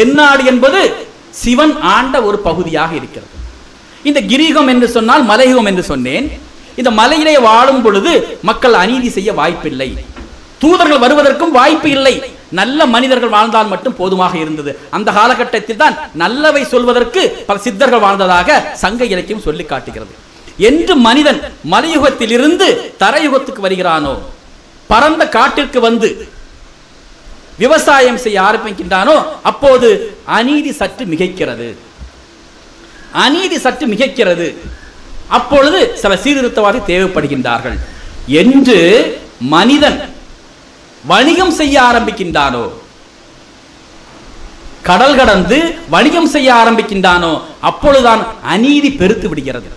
தென்னாடு என்பது சிவன் ஆண்ட ஒரு பகுதியாக இருக்கிறது. இந்த கிரியுகம் என்று சொன்னால் மலையுகம் என்று சொன்னேன். இந்த மலையிலே வாழும் பொழுது மக்கள் அநீதி செய்ய வாய்ப்பில்லை, தூதர்கள் வருவதற்கும் வாய்ப்பு இல்லை. நல்ல மனிதர்கள் வாழ்ந்தால் மட்டும் போதுமாக இருந்தது. அந்த காலகட்டத்தில் தான் நல்லவை சொல்வதற்கு பல சித்தர்கள் வாழ்ந்ததாக சங்க இலக்கியம் சொல்லி காட்டுகிறது. என்று மனிதன் மலையுகத்தில் இருந்து தரையுகத்துக்கு வருகிறானோ, பரந்த காட்டிற்கு வந்து விவசாயம் செய்ய ஆரம்பிக்கின்றானோ, அப்போது அநீதி சற்று மிகைக்கிறது. அநீதி சற்று மிகைக்கிறது. அப்பொழுது சில சீர்திருத்தவாதி தேவைப்படுகின்றார்கள். என்று மனிதன் வணிகம் செய்ய ஆரம்பிக்கின்றானோ, கடல் கடந்து வணிகம் செய்ய ஆரம்பிக்கின்றானோ, அப்பொழுதுதான் அநீதி பெருத்து விடுகிறது.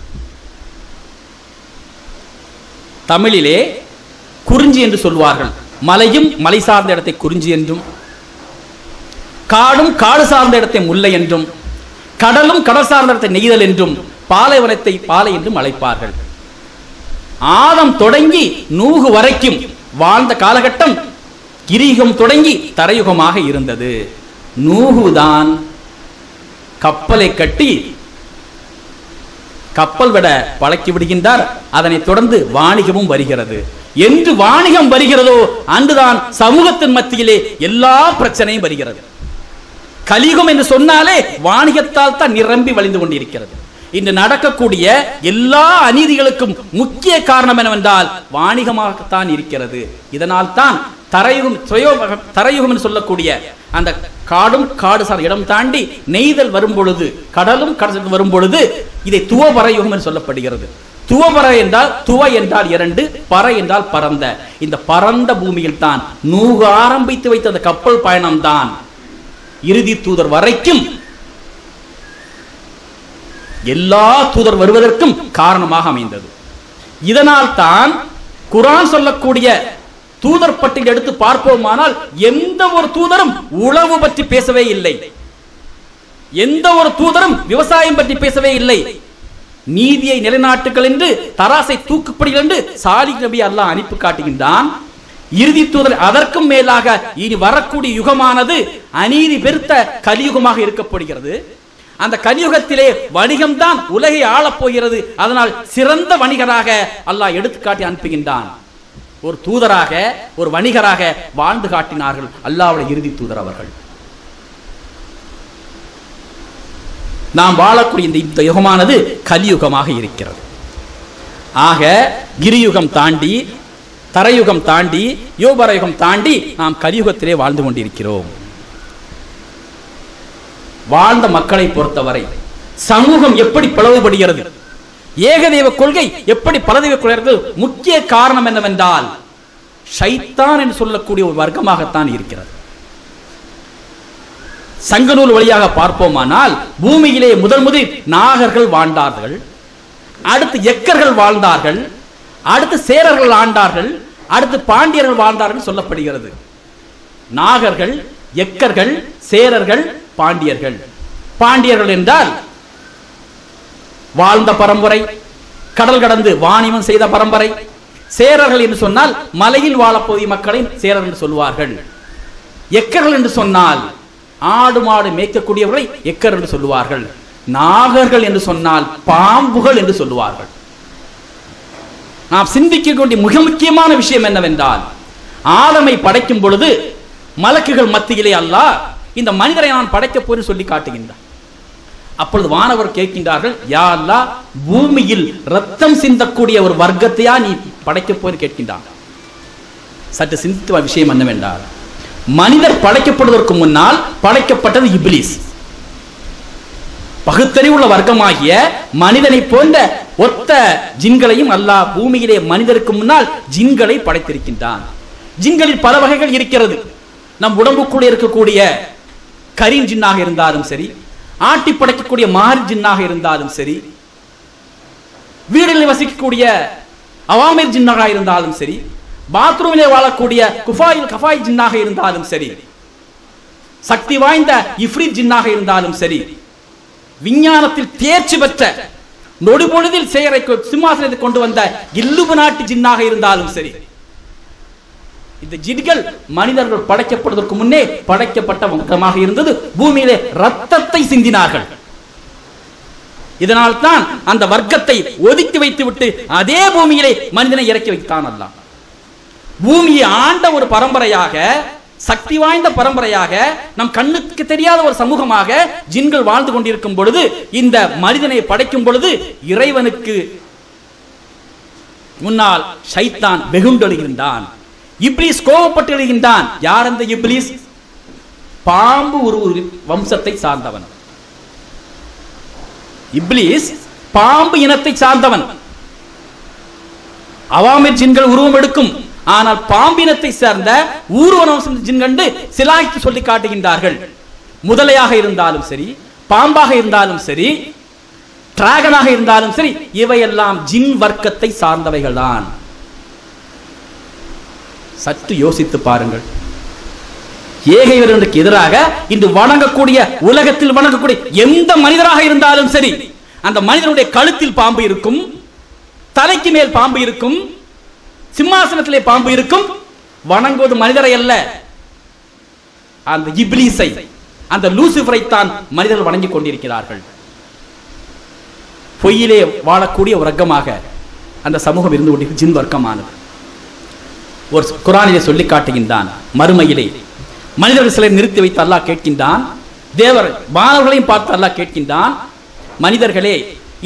தமிழிலே குறிஞ்சி என்று சொல்வார்கள். மலையும் மலை சார்ந்த இடத்தை குறிஞ்சி என்றும், காடும் காடு சார்ந்த இடத்தை முல்லை என்றும், கடலும் கடல் சார்ந்த இடத்தை நெய்தல் என்றும், பாலைவனத்தை பாலை என்றும் அழைப்பார்கள். ஆதம் தொடங்கி நூகு வரைக்கும் வாழ்ந்த காலகட்டம் கிரியுகம் தொடங்கி தரையுகமாக இருந்தது. நூகுதான் கப்பலை கட்டி கப்பல் விட பழக்கி விடுகின்றார். அதனைத் தொடர்ந்து வாணிகமும் வருகிறது. என்று வாணிகம் வருகிறதோ அன்றுதான் சமூகத்தின் மத்தியிலே எல்லா பிரச்சனையும் வருகிறது. கலியுகம் என்று சொன்னாலே வாணிகத்தால் தான் நிரம்பி வழிந்து கொண்டிருக்கிறது. இன்று நடக்கக்கூடிய எல்லா அநீதிகளுக்கும் முக்கிய காரணம் என்னவென்றால் வாணிகமாகத்தான் இருக்கிறது. இதனால் தான் தரையுகம் என்று சொல்லக்கூடிய அந்த காடும் காடு சார் இடம் தாண்டி நெய்தல் வரும் பொழுது, கடலும் கடல் வரும் பொழுது இதை துவபர யுகம் என்று சொல்லப்படுகிறது. துவபர என்றால் துவ என்றால் இரண்டு, பற என்றால் பரந்த. இந்த பரந்த பூமியில் தான் நூகு ஆரம்பித்து வைத்த அந்த கப்பல் பயணம் தான் இறுதி தூதர் வரைக்கும் எல்லா தூதர் வருவதற்கும் காரணமாக அமைந்தது. இதனால் தான் குர்ஆன் சொல்லக்கூடிய தூதர் பட்டியல் எடுத்து பார்ப்போமானால் எந்த ஒரு தூதரும் உழவு பற்றி பேசவே இல்லை, எந்த ஒரு தூதரும் விவசாயம் பற்றி பேசவே இல்லை. நீதியை நிலைநாட்டுகள் என்று, தராசை தூக்குப்படிகள் என்று சாலிஹ் நபி அல்லாஹ் அனுப்பி காட்டுகின்றான். இறுதி தூதர் அதற்கும் மேலாக இனி வரக்கூடிய யுகமானது அநீதி பெருத்த கலியுகமாக இருக்கப்படுகிறது. அந்த கலியுகத்திலே வணிகம் தான் உலகை ஆளப் போகிறது. அதனால் சிறந்த வணிகராக அல்லாஹ் எடுத்துக்காட்டி அனுப்புகின்றான். ஒரு தூதராக, ஒரு வணிகராக வாழ்ந்து காட்டினார்கள் அல்லாஹ்வுடைய இறுதி தூதர் அவர்கள். நாம் வாழக்கூடிய இந்த யுகமானது கலியுகமாக இருக்கிறது. ஆக கிரியுகம் தாண்டி, தரையுகம் தாண்டி, யோபரயுகம் தாண்டி நாம் கலியுகத்திலே வாழ்ந்து கொண்டிருக்கிறோம். வாழ்ந்த மக்களை பொறுத்தவரை சமூகம் எப்படி பிளவுபடுகிறது, ஏகதேவ கொள்கை எப்படி பலதெய்வ கொள்கை, முக்கிய காரணம் என்னவென்றால் ஷைத்தான் என்று சொல்லக்கூடிய ஒரு வர்க்கமாகத்தான் இருக்கிறது. சங்கநூல் வழியாக பார்ப்போமானால் பூமியிலே முதல் நாகர்கள் வாழ்ந்தார்கள், அடுத்து எக்கர்கள் வாழ்ந்தார்கள், அடுத்து சேரர்கள் ஆண்டார்கள், அடுத்து பாண்டியர்கள் வாழ்ந்தார்கள் சொல்லப்படுகிறது. நாகர்கள், எக்கர்கள், சேரர்கள், பாண்டியர்கள். பாண்டியர்கள் என்றால் வாழ்ந்த பரம்பரை, கடல் கடந்து வாணிபம் செய்த பரம்பரை. சேரர்கள் என்று சொன்னால் மலையில் வாழப்போகிய மக்களை சேரர் என்று சொல்வார்கள். எக்கர்கள் என்று சொன்னால் ஆடு மாடு மேய்க்கக்கூடியவர்களை எக்கர் என்று சொல்லுவார்கள். நாகர்கள் என்று சொன்னால் பாம்புகள் என்று சொல்லுவார்கள். நாம் சிந்திக்க வேண்டிய மிக முக்கியமான விஷயம் என்னவென்றால், ஆதமை படைக்கும் பொழுது மலக்குகள் மத்தியிலே அல்லாஹ் இந்த மனிதரை நான் படைக்கப் போய் சொல்லி காட்டுகின்றார். அப்பொழுது வானவர் கேட்கின்றார்கள், யா அல்லாஹ், பூமியில் ரத்தம் சிந்தக்கூடிய ஒரு வர்க்கத்தையா நீ படைக்கப் போய் கேட்கின்றான். சற்று சிந்தித்த விஷயம் என்னவென்றால், மனிதர் படைக்கப்படுவதற்கு முன்னால் படைக்கப்பட்டது இப்லீஸ். பகுத்தறிவுள்ள வர்க்கமாகிய மனிதனை போன்ற ஒத்த ஜின்களையும் அல்லாஹ் பூமியிலே மனிதருக்கு முன்னால் ஜின்களை படைத்திருக்கின்றான். ஜின்களில் பல வகைகள் இருக்கிறது. நம் உடம்புக்குள்ளே இருக்கக்கூடிய கரீன் ஜின்னாக இருந்தாலும் சரி, ஆட்டி படைக்கக்கூடிய மாரி ஜின்னாக இருந்தாலும் சரி, வீடுகளில் வசிக்கக்கூடிய அவாமிர் ஜின்னாக இருந்தாலும் சரி, பாத்ரூமிலே வாழக்கூடிய கஃபாய் ஜின்னாக இருந்தாலும் சரி, சக்தி வாய்ந்த இஃப்ரீத் ஜின்னாக இருந்தாலும் சரி, விஞ்ஞானத்தில் தேர்ச்சி பெற்ற நொடிபொழுதில் செயலை சிம்மாசனத்தை கொண்டு வந்த இல்லுமினாட்டி ஜின்னாக இருந்தாலும் சரி, இந்த ஜின்கள் மனிதர்கள் படைக்கப்படுவதற்கு முன்னே படைக்கப்பட்ட வர்க்கமாக இருந்தது. பூமியிலே ரத்தத்தை சிந்தினார்கள். இதனால் தான் அந்த வர்க்கத்தை ஒதுக்கி வைத்துவிட்டு அதே பூமியிலே மனிதனை இறக்கி வைத்தான் அல்லாஹ். பூமியை ஆண்ட ஒரு பரம்பரையாக, சக்தி வாய்ந்த பரம்பரையாக, நம் கண்ணுக்கு தெரியாத ஒரு சமூகமாக ஜின்கள் வாழ்ந்து கொண்டிருக்கும் பொழுது, இந்த மனிதனை படைக்கும் பொழுது இறைவனுக்கு முன்னால் ஷைத்தான் வெகுண்டெழுகின்றான். இப்லீஸ் கோபப்பட்டு எழுகின்றான். யார் அந்த இப்லீஸ்? பாம்பு ஒரு வம்சத்தை சார்ந்தவன். இப்லீஸ் பாம்பு இனத்தை சார்ந்தவன். அவாமிர் ஜின்கள் உருவம் எடுக்கும். ஆனால் பாம்பினத்தை சேர்ந்த ஊர்வன ஜின்கண்டு சிலாய்க்கு சொல்லி காட்டுகின்றார்கள். முதலையாக இருந்தாலும் சரி, பாம்பாக இருந்தாலும் சரி, டிராகனாக இருந்தாலும் சரி, இவையெல்லாம் ஜின் வர்க்கத்தை சார்ந்தவைகள் தான். சற்று யோசித்து பாருங்கள். ஏகைவருக்கு எதிராக இன்று வணங்கக்கூடிய, உலகத்தில் வணங்கக்கூடிய எந்த மனிதராக இருந்தாலும் சரி, அந்த மனிதனுடைய கழுத்தில் பாம்பு இருக்கும், தலைக்கு மேல் பாம்பு இருக்கும், சிம்மாசனத்திலே பாம்பு இருக்கும். வணங்குவது மனிதரை அல்ல, அந்த இப்லீஸை, அந்த லூசிபரை தான் மனிதர்கள் வணங்கிக் கொண்டிருக்கிறார்கள். பொய்யிலே வாழக்கூடிய ஒரு வர்க்கமாக அந்த சமூகம் இருந்து கொண்டிருக்கும் ஜின் வர்க்கமானது. ஒரு குர்ஆனிலே சொல்லி காட்டுகின்றான். மறுமையிலே மனிதர்கள் சிலர் நிறுத்தி வைத்து அல்லாஹ் கேட்கின்றான். தேவர் வானவர்களையும் பார்த்து அல்லாஹ் கேட்கின்றான், மனிதர்களே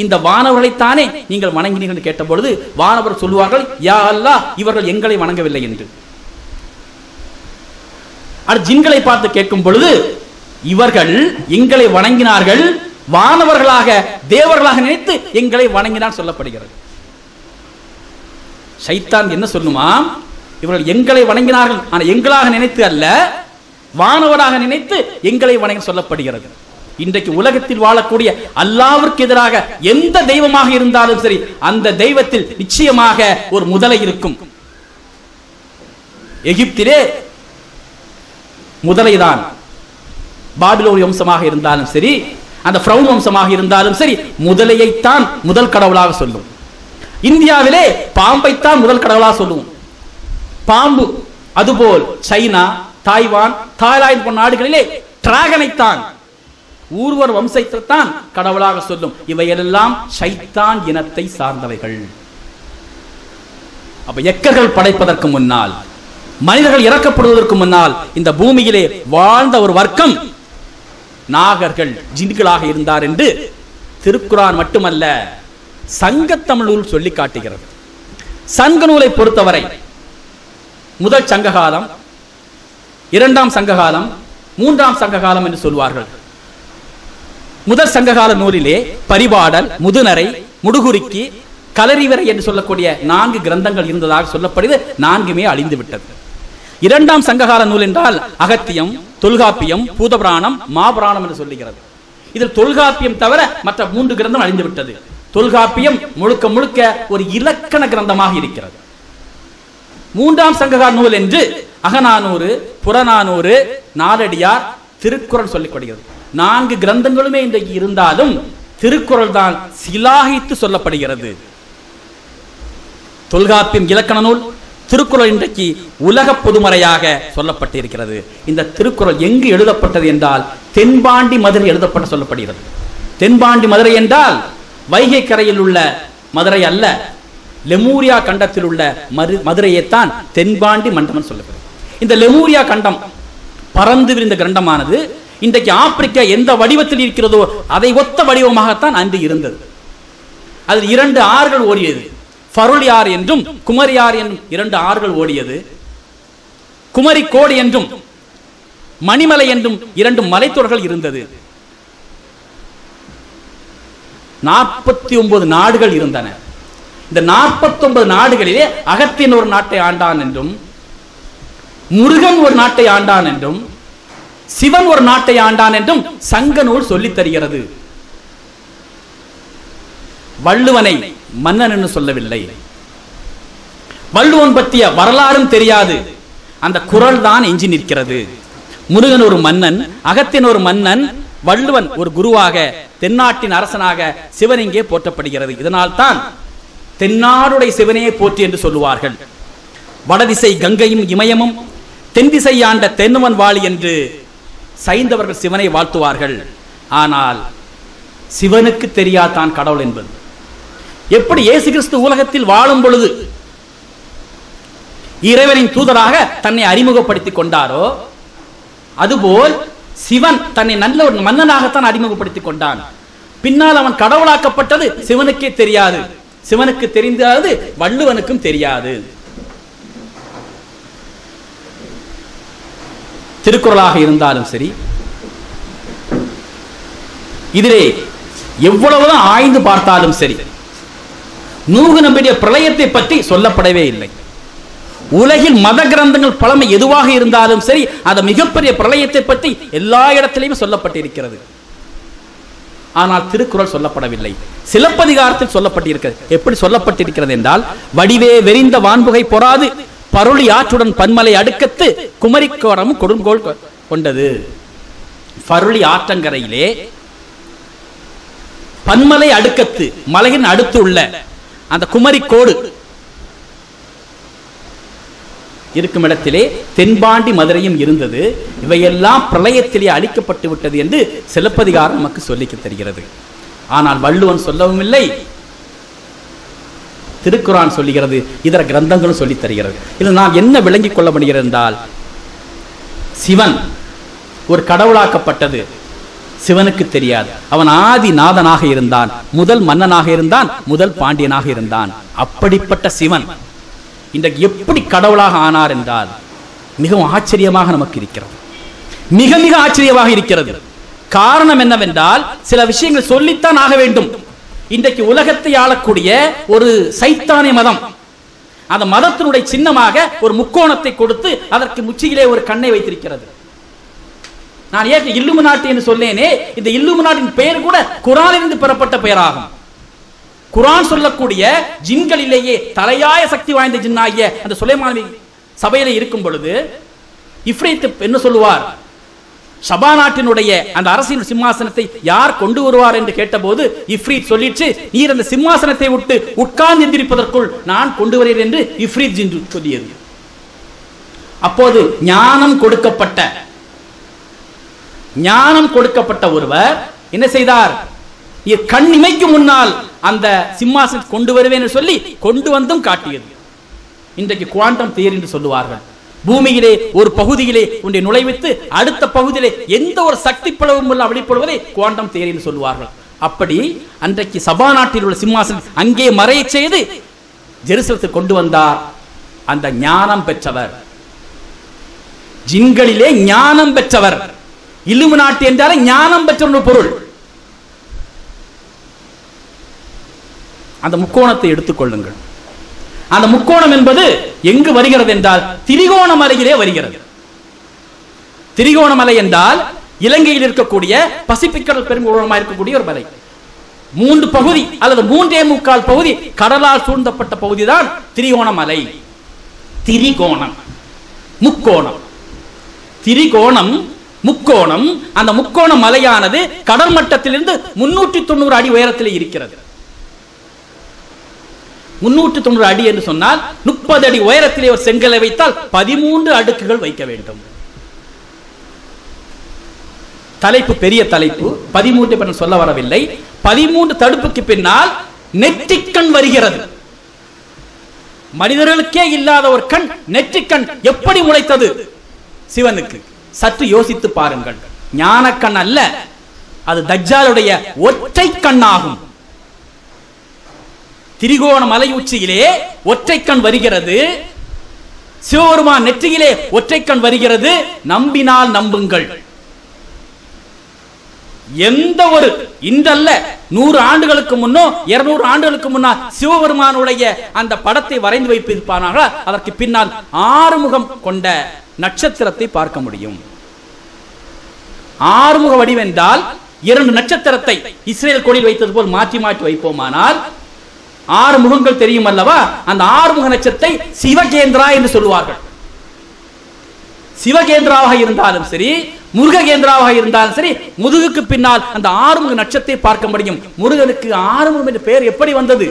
இந்த வானவர்களைத்தானே நீங்கள் வணங்கினீர்கள் என்று கேட்டபொழுது வானவர் சொல்லுவார்கள், யா அல்லாஹ், இவர்கள் எங்களை வணங்கவில்லை என்று. அடுத்து ஜின்களை பார்த்து கேட்கும் பொழுது, இவர்கள் எங்களை வணங்கினார்கள், வானவர்களாக தேவர்களாக நினைத்து எங்களை வணங்கினார் சொல்லப்படுகிறது. ஷைத்தான் என்ன சொல்லுமா? இவர்கள் எங்களை வணங்கினார்கள், ஆனால் எங்களாக நினைத்து அல்ல, வானவராக நினைத்து எங்களை வணங்கி சொல்லப்படுகிறது. இன்றைக்கு உலகத்தில் வாழக்கூடிய அல்லாஹ்விற்கு எதிராக எந்த தெய்வமாக இருந்தாலும் சரி, அந்த தெய்வத்தில் நிச்சயமாக ஒரு முதலை இருக்கும். எகிப்திலே முதலைதான். பாபிலோனிய வம்சமாக இருந்தாலும் சரி, அந்த ஃபிரௌன் வம்சமாக இருந்தாலும் சரி, முதலையைத்தான் முதல் கடவுளாக சொல்லும். இந்தியாவிலே பாம்பைத்தான் முதல் கடவுளாக சொல்லுவோம். பாம்பு. அதுபோல் சைனா, தாய்வான், தாய்லாந்து போன்ற நாடுகளிலே டிராகனைத்தான், ஊர்வர் வம்சத்தைத்தான் கடவுளாக சொல்லும். இவையெல்லாம் ஷைத்தான் இனத்தை சார்ந்தவைகள். அப்ப எக்கர்கள் படைப்பதற்கு முன்னால், மனிதர்கள் இறக்கப்படுவதற்கு முன்னால் இந்த பூமியிலே வாழ்ந்த ஒரு வர்க்கம் நாகர்கள், ஜின்களாக இருந்தார் என்று திருக்குர்ஆன் மட்டுமல்ல, சங்கத்தமிழ் நூல் சொல்லி காட்டுகிறது. சங்க நூலை பொறுத்தவரை முதல் சங்ககாலம், இரண்டாம் சங்ககாலம், மூன்றாம் சங்ககாலம் என்று சொல்வார்கள். முதல் சங்ககால நூலிலே பரிபாடல், முதுநரை, முடுகுறிக்கி, கலரிவரை என்று சொல்லக்கூடிய 4 கிரந்தங்கள் இருந்ததாக சொல்லப்படுது. 4மே அழிந்து விட்டது. இரண்டாம் சங்ககால நூல் என்றால் அகத்தியம், தொல்காப்பியம், பூதபுராணம், மாபுராணம் என்று சொல்லுகிறது. இதில் தொல்காப்பியம் தவிர மற்ற 3 கிரந்தம் அழிந்து விட்டது. தொல்காப்பியம் முழுக்க முழுக்க ஒரு இலக்கண கிரந்தமாக இருக்கிறது. மூன்றாம் சங்ககால நூல் என்று அகநானூறு, புறநானூறு, நாலடியார், திருக்குறள் சொல்லப்படுகிறது. 4 கிரந்தங்களுமே இன்றைக்கு இருந்தாலும் திருக்குறள் தான் சிலாகித்து சொல்லப்படுகிறது. தொல்காப்பியம் இலக்கண நூல், திருக்குறள் இன்றைக்கு உலக பொதுமறையாக சொல்லப்பட்டிருக்கிறது. இந்த திருக்குறள் எங்கு எழுதப்பட்டது என்றால் தென்பாண்டி மதுரை எழுதப்பட்ட சொல்லப்படுகிறது. தென்பாண்டி மதுரை என்றால் வைகை கரையில் உள்ள மதுரை அல்ல, லெமூரியா கண்டத்தில் உள்ள மதுரையைத்தான் தென்பாண்டி மண்டலம் சொல்லப்படுகிறது. இந்த லெமூரியா கண்டம் பறந்து விரிந்த கண்டமானது இன்றைக்கு ஆப்பிரிக்கா எந்த வடிவத்தில் இருக்கிறதோ அதை ஒத்த வடிவமாகத்தான் அன்று இருந்தது. அதில் 2 ஆறுகள் ஓடியது. ஃபருள் யார் என்றும் குமரி யார் என்றும் 2 ஆறுகள் ஓடியது. குமரி கோடு என்றும் மணிமலை என்றும் 2 மலைத்தொடர்கள் இருந்தது. 49 நாடுகள் இருந்தன. இந்த 49 நாடுகளிலே அகத்தியன் ஒரு நாட்டை ஆண்டான் என்றும், முருகன் ஒரு நாட்டை ஆண்டான் என்றும், சிவன் ஒரு நாட்டை ஆண்டான் என்றும் சங்க நூல் சொல்லித் தருகிறது. வள்ளுவனை மன்னன் என்று சொல்லவில்லை. வள்ளுவன் பற்றிய வரலாறும் தெரியாது. அந்த குறள் தான் எஞ்சி நிற்கிறது. முருகன் ஒரு மன்னன், அகத்தியன் ஒரு மன்னன், வள்ளுவன் ஒரு குருவாக, தென்னாட்டின் அரசனாக சிவன் இங்கே போற்றப்படுகிறது. இதனால் தான் தென்னாடுடைய சிவனையே போற்றி என்று சொல்லுவார்கள். வடதிசை கங்கையும் இமயமும் தென் திசை ஆண்ட தென்னுவன் வாழி என்று சைந்தவர்கள் சிவனை வாழ்த்துவார்கள். ஆனால் சிவனுக்கு தெரியாதான் கடவுள் என்பது. எப்படி இயேசு கிறிஸ்து உலகத்தில் வாழும் பொழுது இறைவனின் தூதராக தன்னை அறிமுகப்படுத்திக் கொண்டாரோ, அதுபோல் சிவன் தன்னை நல்ல ஒரு மன்னனாகத்தான் அறிமுகப்படுத்திக் கொண்டான். பின்னால் அவன் கடவுளாக்கப்பட்டது சிவனுக்கே தெரியாது. சிவனுக்கு தெரிந்தாது வள்ளுவனுக்கும் தெரியாது. திருக்குறளாக இருந்தாலும் சரி, இதிலே எவ்வளவுதான் ஆய்ந்து பார்த்தாலும் சரி, நூகு நபியுடைய பிரளயத்தை பற்றி சொல்லப்படவே இல்லை. உலகில் மத கிரந்தங்கள் பழமை எதுவாக இருந்தாலும் சரி, அந்த மிகப்பெரிய பிரளயத்தை பற்றி எல்லா இடத்திலையும் சொல்லப்பட்டிருக்கிறது. ஆனால் திருக்குறள் சொல்லப்படவில்லை. சிலப்பதிகாரத்தில் சொல்லப்பட்டிருக்கிறது. எப்படி சொல்லப்பட்டிருக்கிறது என்றால், வடிவே வெறிந்த வான்புகை பொறாது பருளி ஆற்றுடன் பன்மலை அடுக்கத்து குமரிக்கோரம் கொடுங்கோல் கொண்டது. பருளி ஆற்றங்கரையிலே பன்மலை அடுக்கத்து, மலையின் அடுத்து உள்ள அந்த குமரிக்கோடு இருக்கும் இடத்திலே தென்பாண்டி மதுரையும் இருந்தது. இவையெல்லாம் பிரளயத்திலே அழிக்கப்பட்டு விட்டது என்று சிலப்பதிகாரம் நமக்கு சொல்லிக்க தருகிறது. ஆனால் வள்ளுவன் சொல்லவும் இல்லை, திருக்குரான் சொல்லுகிறது, இதர கிரந்தங்களும் சொல்லித் தருகிறது. இதில் நாம் என்ன விளங்கிக் கொள்ள முடிகிறது என்றால், சிவன் ஒரு கடவுளாக்கப்பட்டது சிவனுக்கு தெரியாது. அவன் ஆதி நாதனாக இருந்தான், முதல் மன்னனாக இருந்தான், முதல் பாண்டியனாக இருந்தான். அப்படிப்பட்ட சிவன் இன்றைக்கு எப்படி கடவுளாக ஆனார் என்றால் மிகவும் ஆச்சரியமாக நமக்கு இருக்கிறது. மிக மிக ஆச்சரியமாக இருக்கிறது. காரணம் என்னவென்றால், சில விஷயங்கள் சொல்லித்தான் ஆக வேண்டும். இன்றைக்கு உலகத்தை ஆளக்கூடிய ஒரு சைத்தானிய மதம், அந்த மதத்தினுடைய சின்னமாக ஒரு முக்கோணத்தை கொடுத்து அதற்கு முச்சியிலே ஒரு கண்ணை வைத்திருக்கிறது. நான் ஏன் இல்லுமினாட்டி என்று சொல்லேனே, இந்த இல்லுமினாட்டின் பெயர் கூட குர்ஆனிலிருந்து பெறப்பட்ட பெயராகும். குர்ஆன் சொல்லக்கூடிய ஜின்களிலேயே தலையாய சக்தி வாய்ந்த ஜின்னாகிய அந்த சுலைமான் சபையிலே இருக்கும் பொழுது இஃப்ரீத் என்ன சொல்லுவார், ஷபா நாட்டினுடைய அந்த அரசின் சிம்மாசனத்தை யார் கொண்டு வருவார் என்று கேட்டபோது இஃப்ரீத் சொல்லிட்டு, நீர் அந்த சிம்மாசனத்தை விட்டு உட்கார்ந்து எந்திரிப்பதற்குள் நான் கொண்டு வருகிறேன் என்று இஃப்ரீத் ஜின் சொல்லியது. அப்போது ஞானம் கொடுக்கப்பட்ட ஒருவர் என்ன செய்தார், கண் இமைக்கும் முன்னால் அந்த சிம்மாசனத்தை கொண்டு வருவேன் என்று சொல்லி கொண்டு வந்தும் காட்டியது. இன்றைக்கு குவாண்டம் தியரி என்று சொல்லுவார்கள். பூமியிலே ஒரு பகுதியிலே ஒன்றை நுழைவித்து அடுத்த பகுதியிலே எந்த ஒரு சக்தி பிளவும் வெளிப்படுவதை குவாண்டம் தியரி என்று சொல்லுவார்கள். அப்படி அன்றைக்கு சபா நாட்டில் உள்ள சிம்மாசனம் அங்கே மறைய செய்து ஜெருசலத்தை கொண்டு வந்தார். அந்த ஞானம் பெற்றவர், ஜின்களிலே ஞானம் பெற்றவர். இல்லுமினாட்டி என்றாலே ஞானம் பெற்ற பொருள். அந்த முக்கோணத்தை எடுத்துக்கொள்ளுங்கள். அந்த முக்கோணம் என்பது எங்கு வருகிறது என்றால் திரிகோணமலையிலே வருகிறது. திரிகோணமலை என்றால் இலங்கையில் இருக்கக்கூடிய பசிபிக் கடல் பெருங்கடலாக இருக்கக்கூடிய ஒரு மலை. 3 பகுதி அல்லது 3.25 பகுதி கடலால் சூழ்ந்தப்பட்ட பகுதிதான் திரிகோணமலை. திரிகோணம், முக்கோணம், திரிகோணம், முக்கோணம். அந்த முக்கோண மலையானது கடல் மட்டத்திலிருந்து 390 அடி உயரத்தில் இருக்கிறது. 390 அடி என்று சொன்னால் 30 அடி உயரத்திலே ஒரு செங்கலை வைத்தால் 13 அடுக்குகள் வைக்க வேண்டும். தலைப்பு பெரிய தலைப்பு, 13 சொல்ல வரவில்லை. 13 தடுப்புக்கு பின்னால் நெற்றிக்கண் வருகிறது. மனிதர்களுக்கே இல்லாத ஒரு கண், நெற்றிக்கண் எப்படி முளைத்தது சிவனுக்கு? சற்று யோசித்து பாருங்கள். ஞான கண் அல்ல, அது தஜ்ஜாலுடைய ஒற்றை கண்ணாகும். திரிகோண மலை உச்சியிலே ஒற்றைக்கண் வருகிறது. சிவபெருமான் நெற்றியிலே ஒற்றைக்கண் வருகிறது. நம்பினால் நம்புங்கள். எந்த ஒரு இன்றல்ல 100 ஆண்டுகளுக்கு முன்னோ 200 ஆண்டுகளுக்கு முன்னால் சிவபெருமானுடைய அந்த படத்தை வரைந்து வைப்பிருப்பானாக அதற்கு பின்னால் 6 முகம் கொண்ட நட்சத்திரத்தை பார்க்க முடியும். 6 முக வடிவென்றால் 2 நட்சத்திரத்தை இஸ்ரேல் கொடியில் வைத்தது போல் மாற்றி மாற்றி வைப்போமானால் 6 முகங்கள் தெரியும் அல்லவா? அந்த 6 முக நட்சத்திரத்தை சிவகேந்திரா என்று சொல்லுவார்கள். சிவகேந்திராவாக இருந்தாலும் சரி, முருககேந்திராவாக இருந்தாலும் சரி, முதுகுக்கு பின்னால் அந்த 6 முக நட்சத்திரத்தை பார்க்க முடியும். முருகனுக்கு 6 முகம் என்ற பெயர் எப்படி வந்தது?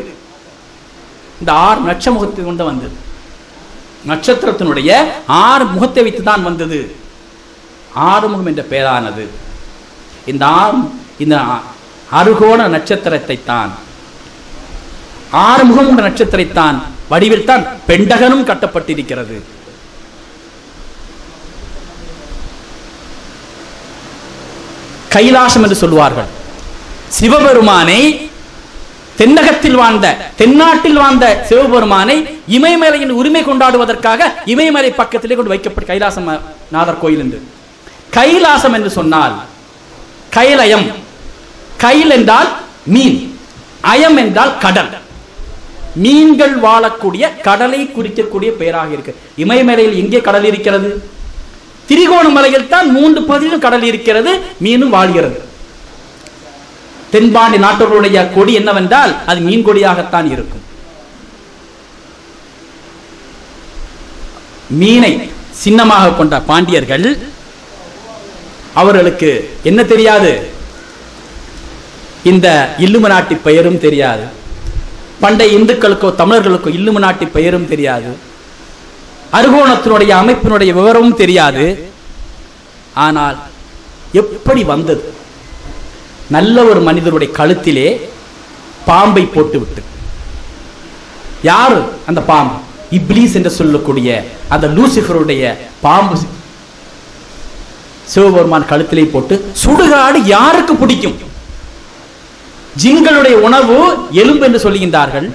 இந்த 6 நட்சமுகத்தை கொண்டு வந்தது. நட்சத்திரத்தினுடைய 6 முகத்தை வைத்து தான் வந்தது. ஆறுமுகம் என்ற பெயரானது. இந்த அறுகோண நட்சத்திரத்தை தான், ஆறுமுகம் என்ற நட்சத்திரத்தான் வடிவில் தான் பெண்டகனும் கட்டப்பட்டிருக்கிறது. கைலாசம் என்று சொல்வார்கள். சிவபெருமானை தென்னகத்தில் வாழ்ந்த, தென்னாட்டில் வாழ்ந்த சிவபெருமானை இமயமலையின் உரிமை கொண்டாடுவதற்காக இமயமலை பக்கத்திலே கொண்டு வைக்கப்பட்ட கைலாசம் நாதர் கோயில் என்று. கைலாசம் என்று சொன்னால் கைலயம், கைல் என்றால் மீன், அயம் என்றால் கடல். மீன்கள் வாழக்கூடிய கடலை குறிக்கக்கூடிய பெயராக இருக்கு. இமயமலையில் எங்கே கடல் இருக்கிறது? திரிகோணமலையில் தான் 3 பகுதியிலும் கடல் இருக்கிறது, மீனும் வாழ்கிறது. தென்பாண்டி நாட்டவர்களுடைய கொடி என்னவென்றால் அது மீன் கொடியாகத்தான் இருக்கும். மீனை சின்னமாக கொண்ட பாண்டியர்கள், அவர்களுக்கு என்ன தெரியாது? இந்த இல்லுமினாட்டி பெயரும் தெரியாது. பண்டைய இந்துக்களுக்கோ தமிழர்களுக்கோ இல்லுமினாட்டி பெயரும் தெரியாது. அறுகோணத்தினுடைய அமைப்பினுடைய விவரமும் தெரியாது. ஆனால் எப்படி வந்தது? நல்ல ஒரு மனிதருடைய கழுத்திலே பாம்பை போட்டுவிட்டு, யாரு அந்த பாம்பு? இப்லீஸ் என்று சொல்லக்கூடிய அந்த லூசிஃபருடைய பாம்பு சிவபெருமான் கழுத்திலே போட்டு சுடுகாடு யாருக்கு பிடிக்கும்? ஜின்களுடைய உணவு எலும்பு என்று சொல்லுகின்றார்கள்.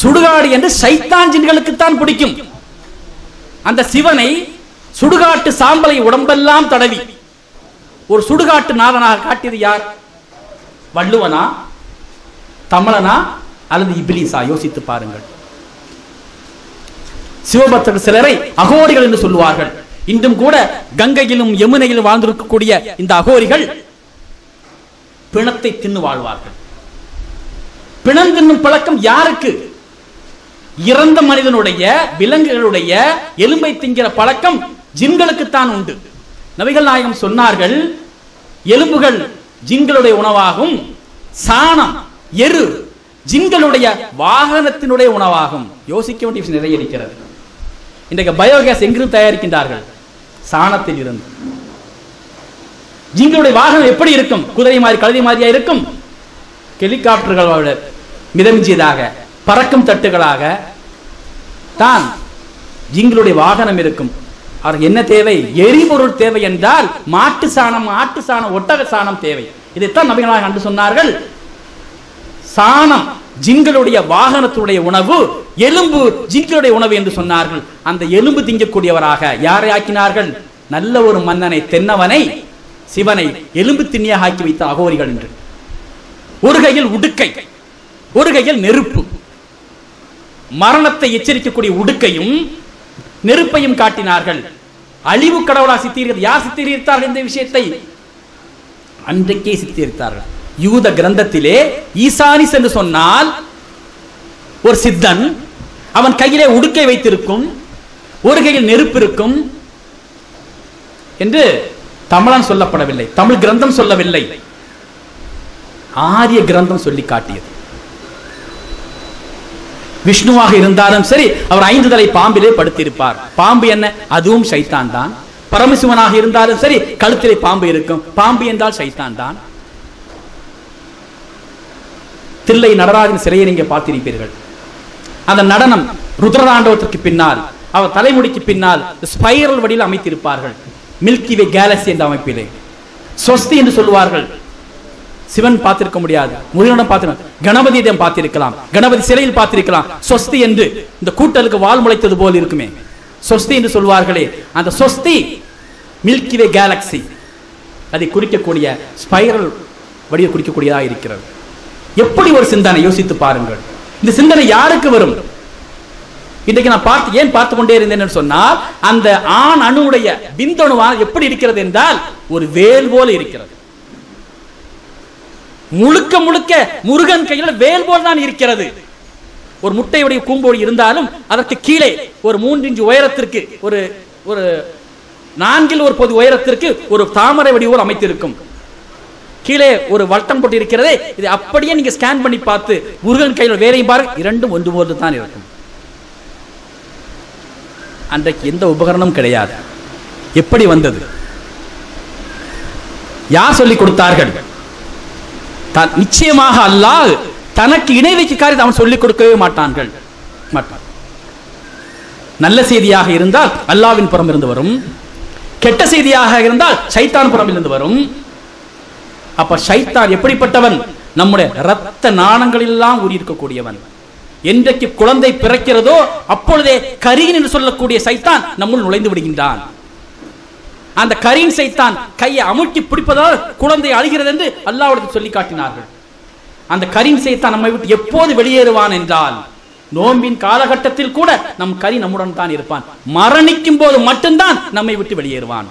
சுடுகாடு என்று சைத்தான் ஜின்களுக்குத்தான் பிடிக்கும். அந்த சிவனை சுடுகாட்டு சாம்பலை உடம்பெல்லாம் தடவி ஒரு சுடுகாட்டு நாதனாக காட்டியது யார்? வள்ளுவனா, தமிழனா அல்லது இப்லீஸா? யோசித்து பாருங்கள். சிவபக்தர்கள் சிலரை அகோரிகள் என்று சொல்லுவார்கள். இன்றும் கூட கங்கையிலும் யமுனையிலும் வாழ்ந்திருக்கக்கூடிய இந்த அகோரிகள் பிணத்தை தின்னு வாழ்வார்கள். பிணம் தின்னும் பழக்கம் யாருக்கு? இறந்த மனிதனுடைய, விலங்குகளுடைய எலும்பை திங்கிற பழக்கம் ஜின்களுக்குத்தான் உண்டு. நபிகள் நாயகம் சொன்னார்கள், எலும்புகள் ஜின்களுடைய உணவாகும், சாணம் எரு ஜின்களுடைய வாகனத்தினுடைய உணவாகும். யோசிக்க வேண்டிய விஷயம் நிறைய இருக்கிறது. இன்றைக்கு பயோகேஸ் எங்கிருந்து தயாரிக்கின்றார்கள்? சாணத்தில் இருந்து. ஜின்களுடைய வாகனம் எப்படி இருக்கும்? குதிரை மாதிரி, கழுதை மாதிரியா இருக்கும்? ஹெலிகாப்டர்களோட மிதமிஞ்சியதாக, பறக்கும் தட்டுகளாக தான் ஜின்களுடைய வாகனம் இருக்கும். அவருக்கு என்ன தேவை? எரிபொருள் தேவை என்றால் மாட்டு சாணம், ஆட்டு சாணம், ஒட்டக சாணம் தேவை. இதைத்தான் நபிகளாக கண்டு சொன்னார்கள். சாணம் ஜின்களுடைய வாகனத்துடைய உணவு, எலும்பு ஜின்களுடைய உணவு என்று சொன்னார்கள். அந்த எலும்பு திங்கக்கூடியவராக யாரை ஆக்கினார்கள்? நல்ல ஒரு மன்னனை, தென்னவனை, சிவனை எலும்பு திண்ணியாக ஆக்கி வைத்த அகோரிகள் என்று. ஒரு கையில் உடுக்கை, ஒரு கையில் நெருப்பு. மரணத்தை எச்சரிக்கக்கூடிய உடுக்கையும் நெருப்பையும் காட்டினார்கள். அழிவு கடவுளா சித்தரிக்கிறது. யார் சித்தரித்தார்கள் இந்த விஷயத்தை? அன்றைக்கே சித்தரித்தார்கள். யூத கிரந்தத்திலே ஈசானிஸ் என்று சொன்னால் ஒரு சித்தன், அவன் கையிலே உடுக்கை வைத்திருக்கும், ஒரு கையில் நெருப்பு இருக்கும் என்று தமிழன் சொல்லப்படவில்லை, தமிழ் கிரந்தம் சொல்லவில்லை, ஆரிய கிரந்தம் சொல்லி காட்டியது. விஷ்ணுவாக இருந்தாலும் சரி, அவர் 5 தலை பாம்பிலே படுத்திருப்பார். பாம்பு என்ன? அதுவும் சைத்தான் தான். பரமசிவனாக இருந்தாலும் சரி, கழுத்திலே பாம்பு இருக்கும். பாம்பு என்றால் சைத்தான் தான். தில்லை நடராஜன் சிலையை நீங்க பார்த்திருப்பீர்கள். அந்த நடனம் ருத்ரதாண்டவத்திற்கு பின்னால், அவர் தலைமுடிக்கு பின்னால் ஸ்பைரல் வடிவில் அமைத்திருப்பார்கள். மில்கி வே கேலக்சி என்ற அமைப்பிலே சொஸ்தி என்று சொல்லுவார்கள். சிவன் பார்த்திருக்க முடியாது, முருகனிடம் பார்த்திருக்கலாம், கணபதியிடம் பார்த்திருக்கலாம், கணபதி சிலையில் பார்த்திருக்கலாம். சொஸ்தி என்று இந்த கூட்டலுக்கு வால் முளைத்தது போல் இருக்குமே, சொஸ்தி என்று சொல்வார்களே, அந்த சொஸ்தி மில்கி வே கேலக்சி அதை குறிக்கக்கூடிய ஸ்பைரல் வடிவ குறிக்கக்கூடியதாக இருக்கிறது. எப்படி ஒரு சிந்தனை? யோசித்து பாருங்கள். இந்த சிந்தனை யாருக்கு வரும்? இன்றைக்கு நான் ஏன் பார்த்து கொண்டே இருந்தேன் சொன்னால், அந்த ஆண் அணுவுடைய விந்தணுவா எப்படி இருக்கிறது என்றால் ஒரு வேல் போல இருக்கிறது. முழுக்க முழுக்க முருகன் கையில் வேல் போல் தான் இருக்கிறது. ஒரு முட்டையுடைய கூம்போடு இருந்தாலும் அதற்கு கீழே ஒரு 3 இன்ச் உயரத்திற்கு, ஒரு 4 ஒரு பொது உயரத்திற்கு ஒரு தாமரை வடிவோடு அமைத்திருக்கும். கீழே ஒரு வட்டம் போட்டு இருக்கிறதே, இதை அப்படியே நீங்க ஸ்கேன் பண்ணி பார்த்து முருகன் கையில் வேலையும் பாருங்க, இரண்டும் ஒன்று போன்று தான் இருக்கும். அன்றைக்கு எந்த உபகரணம் கிடையாது. எப்படி வந்தது? யார் சொல்லிக் கொடுத்தார்கள்? நிச்சயமாக அல்லாஹ் தனக்கு இணை வைக்க காரியத்தை அவன் சொல்லிக் கொடுக்கவே மாட்டான். நல்ல செய்தியாக இருந்தால் அல்லாஹ்வின் புறம் இருந்து வரும், கெட்ட செய்தியாக இருந்தால் ஷைத்தான் புறம் இருந்து வரும். அப்ப ஷைத்தான் எப்படிப்பட்டவன்? நம்முடைய இரத்த நாணங்களெல்லாம் ஊறி இருக்கக்கூடியவன். என்றைக்கு குழந்தை பிறக்கிறதோ அப்பொழுதே கரீன் என்று சொல்லக்கூடிய சைத்தான் நம்முள் நுழைந்து விடுகின்றான். அந்த கரீன் சைத்தான் கையை அமுக்கி பிடிப்பதால் குழந்தை அழுகிறது என்று அல்லாஹ்விடத்தில் சொல்லி காட்டினார்கள். அந்த கரீன் சைத்தான் நம்மை விட்டு எப்போது வெளியேறுவான் என்றால், நோம்பின் காலகட்டத்தில் கூட நம் கரீன் நம்முடன் தான் இருப்பான். மரணிக்கும் போது மட்டும்தான் நம்மை விட்டு வெளியேறுவான்.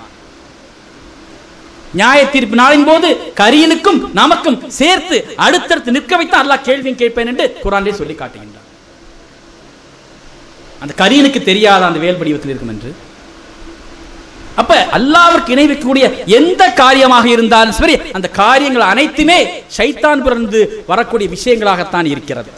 நியாய தீர்ப்பு நாளின் போது கரீனுக்கும் நமக்கும் சேர்த்து அடுத்தடுத்து நிற்க வைத்து அல்லாஹ் கேள்வியும் கேட்பேன் என்று குர்ஆனிலே சொல்லி காட்டுகின்றான். அந்த கரீனுக்கு தெரியாத அந்த வேல் வடிவத்தில் இருக்கும் என்று. அப்ப அல்லாஹ்விற்கு இணை வைக்கக்கூடிய எந்த காரியமாக இருந்தாலும் சரி, அந்த காரியங்கள் அனைத்துமே ஷைத்தான் பிறந்து வரக்கூடிய விஷயங்களாகத்தான் இருக்கிறது.